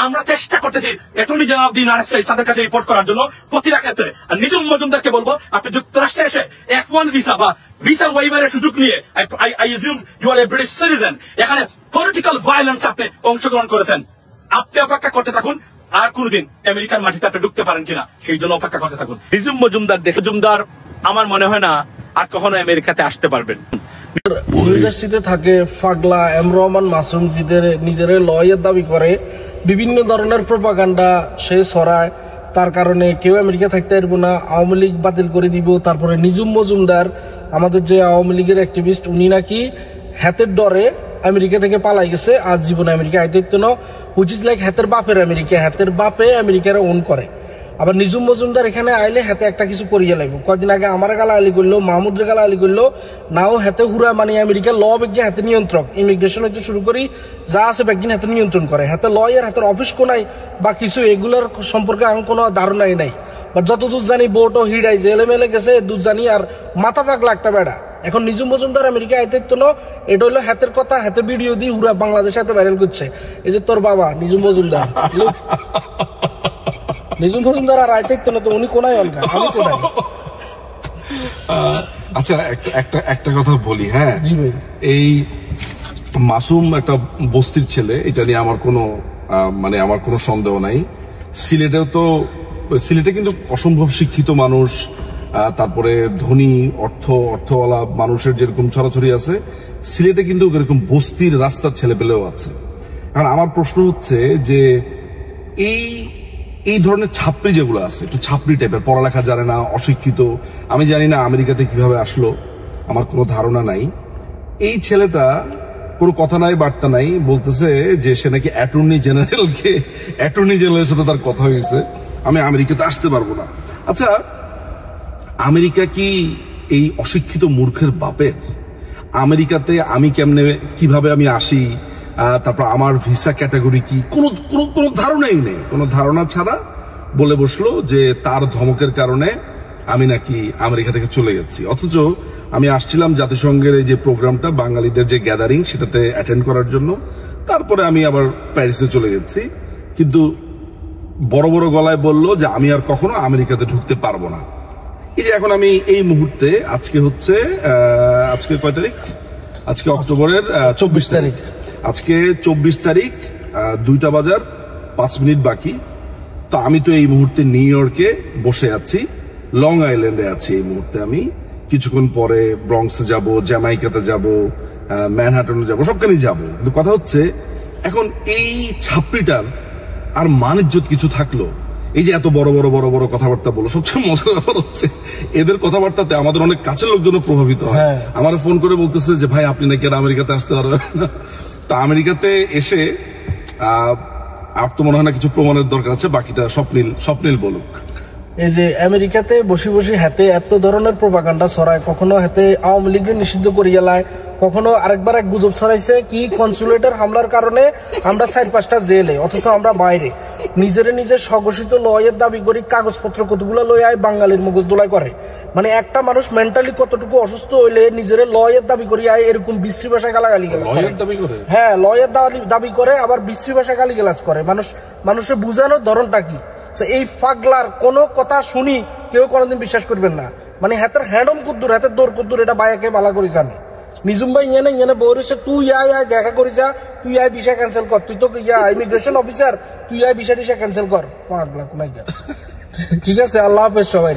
আমরা চেষ্টা করতেছি attorney general of the United states তাদের কাছে রিপোর্ট করার জন্য প্রতিটা ক্ষেত্রে। আর নিজুম মজুমদারকে বলবো, আপনি যুক্তরাষ্ট্রে এসে F1 ভিসা বা ভিসা ওয়েভারের সুযোগ নিয়ে, I assume you are a British citizen, এখানে পলিটিক্যাল ভায়োলেন্স আপনি অংশগ্রহণ করেছেন। আপনি অপেক্ষা করতে থাকুন, আর কোনদিন আমেরিকার মাটিতে আপনি ঢুকতে পারেন কিনা সেই জন্য অপেক্ষা করতে থাকুন। নিজুম মজুমদার আমার মনে হয় না আর কখনো আমেরিকাতে আসতে পারবেন। ইউনিভার্সিটিতে থাকে ফাগলা এম রহমান মাসুম নিজের লয়ের দাবি করে, বিভিন্ন ধরনের প্রোপাগান্ডা সে ছড়ায়, তার কারণে কেউ আমেরিকা থাকতে পারবো না, আওয়ামী লীগ বাতিল করে দিব। তারপরে নিজুম মজুমদার আমাদের যে আওয়ামী লীগের অ্যাক্টিভিস্ট, উনি নাকি হাতের ডরে আমেরিকা থেকে পালাই গেছে, আজ জীবনে আমেরিকা আইতে না, হুইচ ইজ লাইক হাতের বাপের আমেরিকা, হাতের বাপে আমেরিকার ওন করে। আবার নিজুম মজুমদার এখানে আইলে হাতে একটা কিছু করিয়ে লাগবে। কয়েকদিন আগে আমার গালা আলি করলো, মাহমুদের গালা আলি করলো, নাও হাতে হুরা মানে আমেরিকার ল বেগে হাতে নিয়ন্ত্রক, ইমিগ্রেশন হইতে শুরু করি যা আছে ব্যাগদিন হাতে নিয়ন্ত্রণ করে, হাতে লয়ের হাতের অফিস কোনাই বা কিছু এগুলার সম্পর্কে আমার কোনো ধারণাই নাই। বা যতদূর জানি বোটও হিডাই যে এলেমেলে গেছে দূর জানি, আর মাথা পাগলা একটা বেড়া। এখন নিজুম মজুমদার আমেরিকা আইতে না, এটা হলো হাতের কথা, হাতে ভিডিও দিয়ে হুরা বাংলাদেশে হাতে ভাইরাল করছে। এই যে তোর বাবা নিজুম মজুমদার, নিজুম মজুমদার আর আইতে না, তো উনি কোনায় অলগা, আমি কোনায়। আচ্ছা একটা কথা বলি, হ্যাঁ, এই মাসুম একটা বস্তির ছেলে, এটা নিয়ে আমার কোনো সন্দেহ নাই। সিলেটে কিন্তু অসম্ভব শিক্ষিত মানুষ, তারপরে ধনী অর্থওয়ালা মানুষের যেরকম ছড়াছড়ি আছে, সিলেটে কিন্তু এরকম বস্তির রাস্তার ছেলে পেলেও আছে। এখন আমার প্রশ্ন হচ্ছে যে এই ধরনের ছাপড়ি যেগুলো আছে, একটু ছাপড়ি টাইপের, পড়ালেখা জানে না, অশিক্ষিত, আমি জানি না আমেরিকাতে কিভাবে আসলো, আমার কোনো ধারণা নাই। এই ছেলেটা কোনো কথা নাই বার্তা নাই, বলতেছে যে সে নাকি অ্যাটর্নি জেনারেলের সাথে তার কথা হয়েছে, আমি আমেরিকাতে আসতে পারবো না। আচ্ছা, আমেরিকা কি এই অশিক্ষিত মূর্খের বাপের? আমেরিকাতে আমি কিভাবে আমি আসি, তারপর আমার ভিসা ক্যাটাগরি কি, কোনো ধারণাই নেই। কোনো ধারণা ছাড়া বলে বসলো যে তার ধমকের কারণে আমি নাকি আমেরিকা থেকে চলে যাচ্ছি। অথচ আমি আসছিলাম জাতিসংঘের এই যে প্রোগ্রামটা, বাঙালিদের যে গ্যাদারিং, সেটাতে অ্যাটেন্ড করার জন্য। তারপরে আমি আবার প্যারিসে চলে যাচ্ছি, কিন্তু বড় বড় গলায় বললো যে আমি আর কখনো আমেরিকাতে ঢুকতে পারবো না। এই যে এখন আমি এই মুহূর্তে, আজকে কয় তারিখ? আজকে অক্টোবরের 24 তারিখ। আজকে 24 তারিখ, 2টা বাজার 5 মিনিট বাকি। তো আমি তো এই মুহূর্তে নিউ ইয়র্কে বসে আছি, লং আইল্যান্ডে আছি এই মুহূর্তে। আমি কিছুক্ষণ পরে ব্রঙ্কসে যাব, জ্যামাইকাতে যাব, ম্যানহাটনে যাব, সবখানেই যাব। কিন্তু কথা হচ্ছে, এখন এই ছাপড়িটার আর মান-ইজ্জত কিছু থাকলো? এই যে এত বড় বড় কথাবার্তা বলো, সবচেয়ে মজার ব্যাপার হচ্ছে এদের কথাবার্তাতে আমাদের অনেক কাছের লোকজনও প্রভাবিত হয়। আমার ফোন করে বলতেছে যে ভাই আপনি নাকি আর আমেরিকাতে আসতে পারবেন না। তা আমেরিকাতে এসে আর তো মনে হয় না কিছু প্রমাণের দরকার আছে, বাকিটা স্বপ্নীল বলুক। এই যে আমেরিকাতে বসে বসে হাতে এত ধরনের প্রোপাগান্ডা ছড়ায়, কখনো হাতে আওয়ামী লীগকে নিষিদ্ধ করিয়া লায়, কখনো আরেকবার এক গুজব ছড়াইছে কি কনসুলেটের হামলার কারণে আমরা 4-5টা জেলে, অথচ আমরা বাইরে। নিজে স্বঘোষিত লয়ের দাবি করি, কাগজপত্র কতগুলো লয়ে আয় বাঙালির মুখোশ দোলাই করে। মানে একটা মানুষ মেন্টালি কতটুকু অসুস্থ হইলে নিজের লয়ের দাবি করি আয় এরকম বিশ্রী ভাষায় গালাগালি করে। হ্যাঁ, লয়ের দাবি করে, আবার বিশ্রী ভাষায় গালিগালাজ করে। মানুষের বুঝানোর ধরনটা কি? এই ফাগলার কোন কথা শুনি কেউ কোনোদিন বিশ্বাস করবেন না। মানে হাতের হ্যান্ডম কুদ্দুর, হাতের দৌড় কুদ্দুর, এটা বাইকে বালা করে জানে। নিজুম ভাই ইয়ে বৌরেছে, তুই আয় দেখা করিস, তুই আয় ভিসা ক্যান্সেল কর, তুই তো ইমিগ্রেশন অফিসার, তুই আয় ভিসা টিসা ক্যান্সেল কর। পাগলা কোনাই। ঠিক আছে, আল্লাহ হাফেজ সবাই।